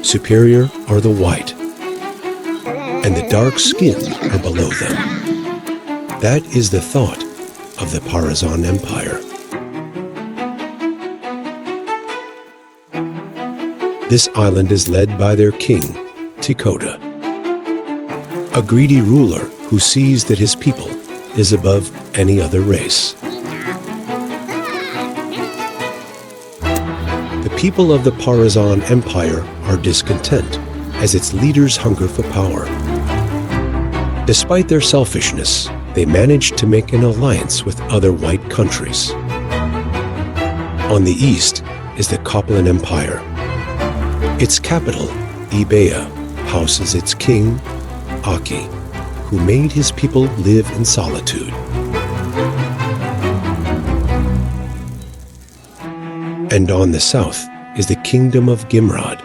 Superior are the white, and the dark skin are below them. That is the thought of the Parazon Empire. This island is led by their king, Tikota, a greedy ruler who sees that his people is above any other race. The people of the Parazon Empire are discontent as its leaders hunger for power. Despite their selfishness, they managed to make an alliance with other white countries. On the east is the Copland Empire. Its capital, Ibea, houses its king, Aki, who made his people live in solitude. And on the south is the kingdom of Gimr.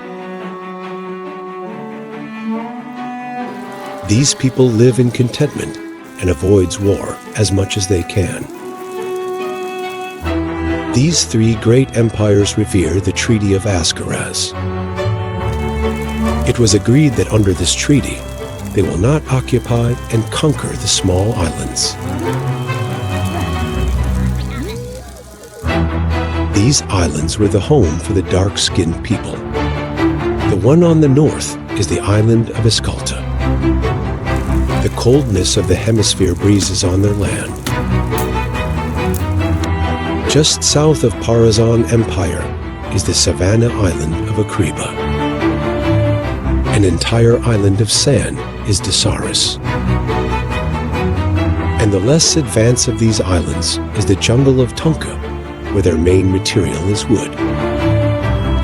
These people live in contentment and avoids war as much as they can. These three great empires revere the Treaty of Ascaraz. It was agreed that under this treaty, they will not occupy and conquer the small islands. These islands were the home for the dark-skinned people. The one on the north is the island of Escalta. The coldness of the hemisphere breezes on their land. Just south of Parazon Empire is the Savannah Island of Akriba. An entire island of sand is Desaris. And the less advanced of these islands is the jungle of Tonka, where their main material is wood.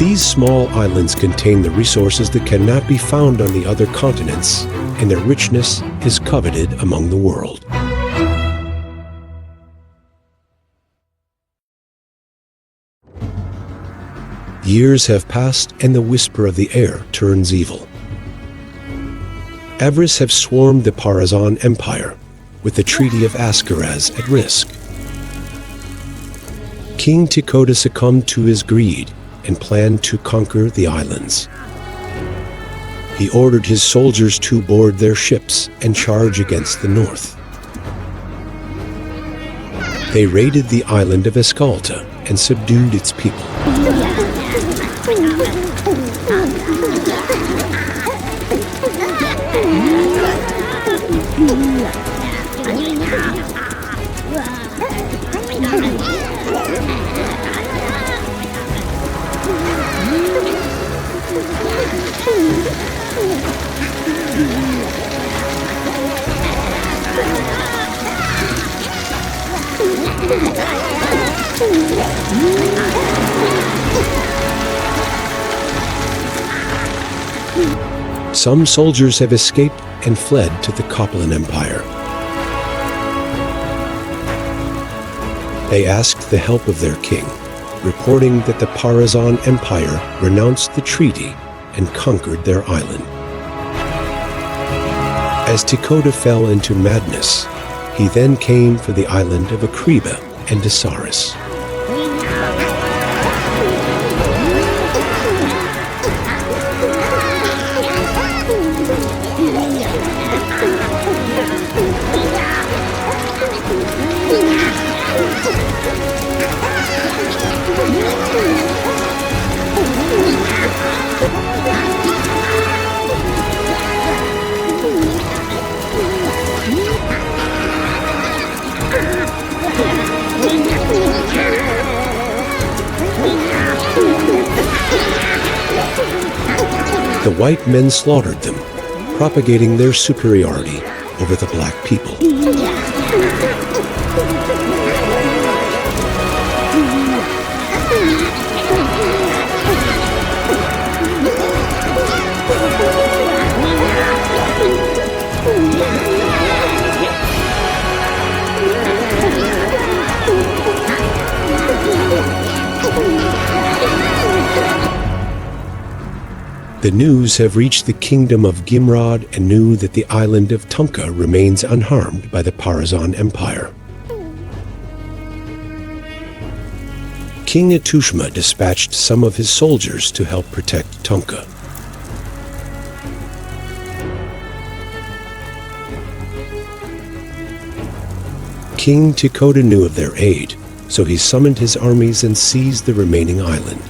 These small islands contain the resources that cannot be found on the other continents, and their richness is coveted among the world. Years have passed, and the whisper of the air turns evil. Avarice have swarmed the Parazon Empire, with the Treaty of Ascaraz at risk. King Tikota succumbed to his greed and planned to conquer the islands. He ordered his soldiers to board their ships and charge against the north. They raided the island of Escalta and subdued its people. Some soldiers have escaped and fled to the Copland Empire. They asked the help of their king, reporting that the Parazon Empire renounced the treaty and conquered their island. As Tikota fell into madness, he then came for the island of Akriba and Desaris. The white men slaughtered them, propagating their superiority over the black people. The news have reached the kingdom of Gimr and knew that the island of Tonka remains unharmed by the Parazon Empire. King Atushma dispatched some of his soldiers to help protect Tonka. King Tikota knew of their aid, so he summoned his armies and seized the remaining island.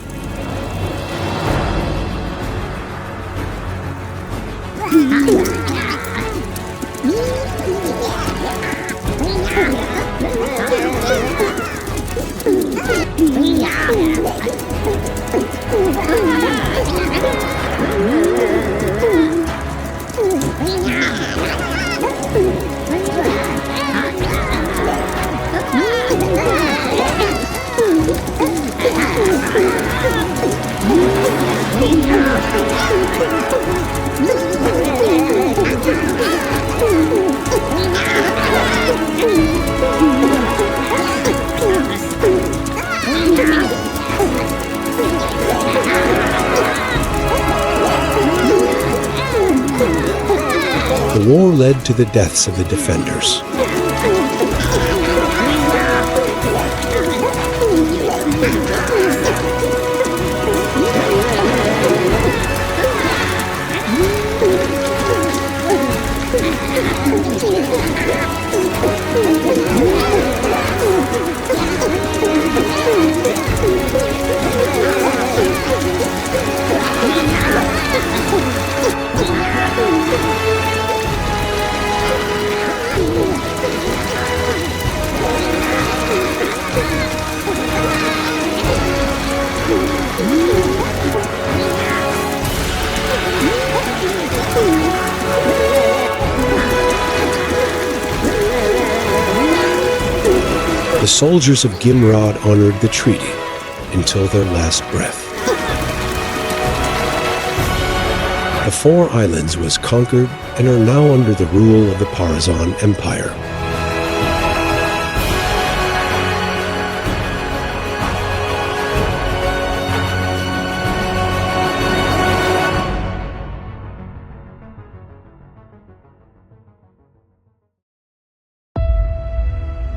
The war led to the deaths of the defenders. The soldiers of Gimr honored the treaty until their last breath. The 4 islands was conquered and are now under the rule of the Parazon Empire.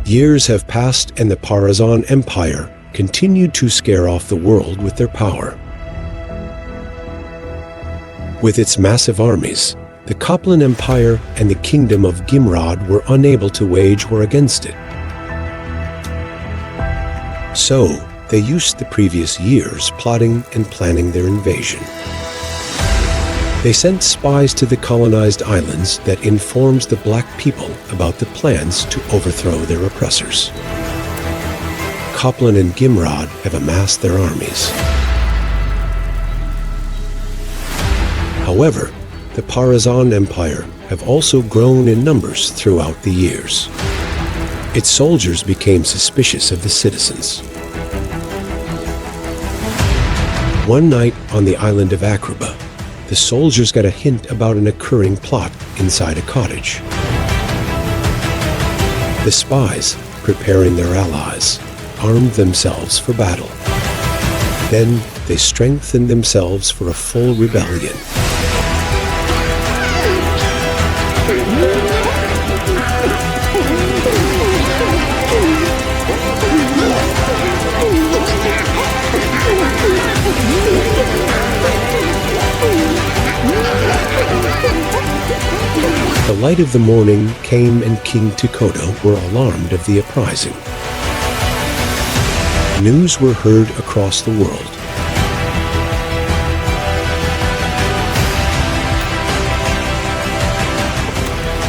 Years have passed and the Parazon Empire continued to scare off the world with their power. With its massive armies, the Copland Empire and the Kingdom of Gimr were unable to wage war against it. So, they used the previous years plotting and planning their invasion. They sent spies to the colonized islands that informs the black people about the plans to overthrow their oppressors. Copland and Gimr have amassed their armies. However, the Parazon Empire have also grown in numbers throughout the years. Its soldiers became suspicious of the citizens. One night on the island of Akraba, the soldiers got a hint about an occurring plot inside a cottage. The spies, preparing their allies, armed themselves for battle. Then they strengthened themselves for a full rebellion. The light of the morning came and King Tikota were alarmed of the uprising. News were heard across the world.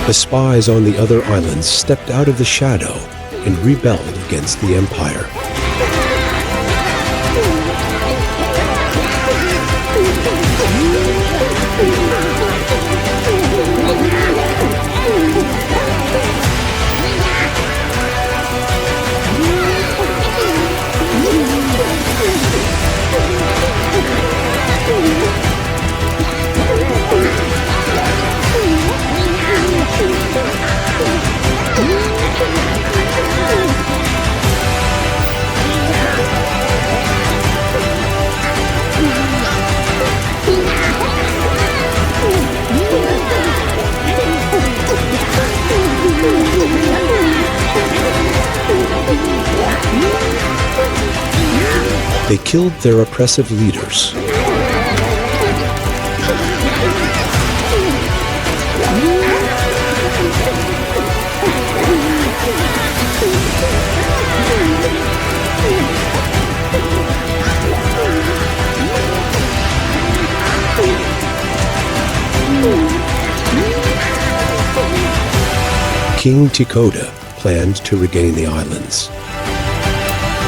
The spies on the other islands stepped out of the shadow and rebelled against the Empire. They killed their oppressive leaders. King Tekoda planned to regain the islands.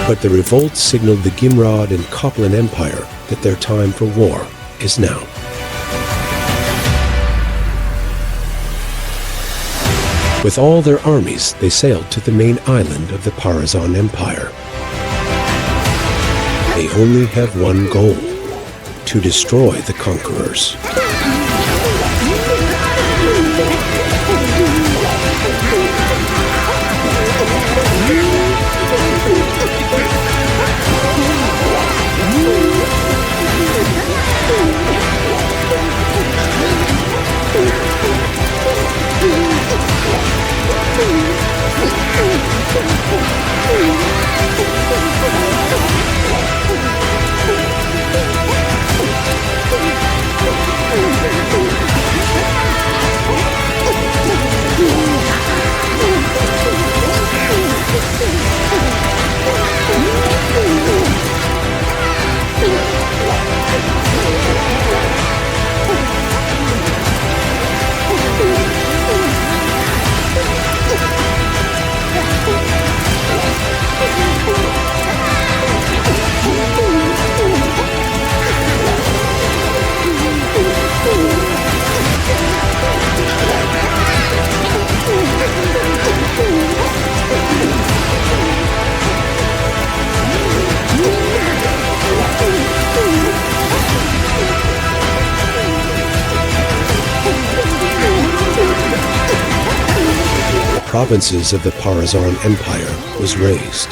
But the revolt signaled the Gimr and Copland Empire that their time for war is now. With all their armies, they sailed to the main island of the Parazon Empire. They only have one goal: to destroy the conquerors. Provinces of the Parazon Empire was razed.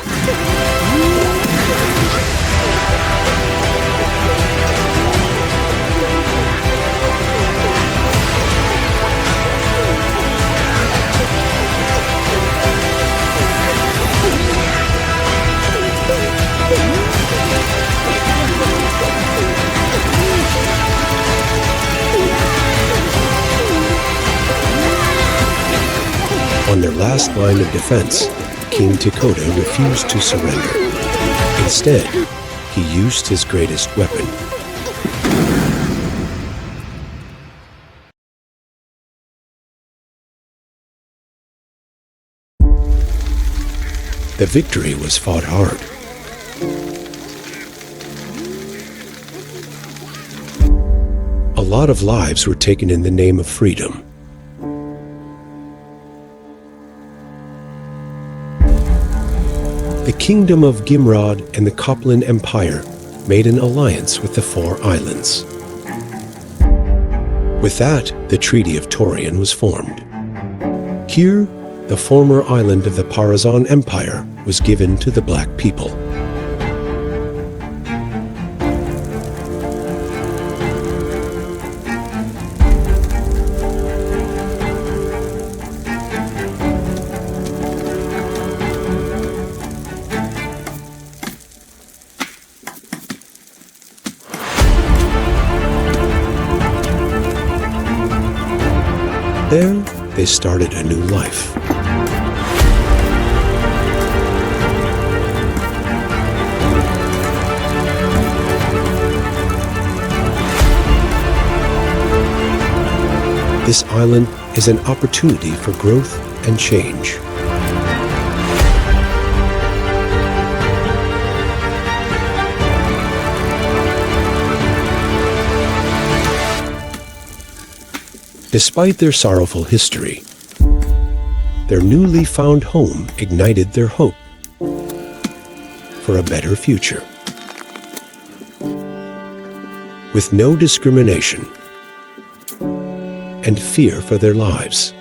On their last line of defense, King Tekoda refused to surrender. Instead, he used his greatest weapon. The victory was fought hard. A lot of lives were taken in the name of freedom. The Kingdom of Gimr and the Copland Empire made an alliance with the Four Islands. With that, the Treaty of Torian was formed. Here, the former island of the Parazon Empire was given to the Black people. There, they started a new life. This island is an opportunity for growth and change. Despite their sorrowful history, their newly found home ignited their hope for a better future. With no discrimination and fear for their lives,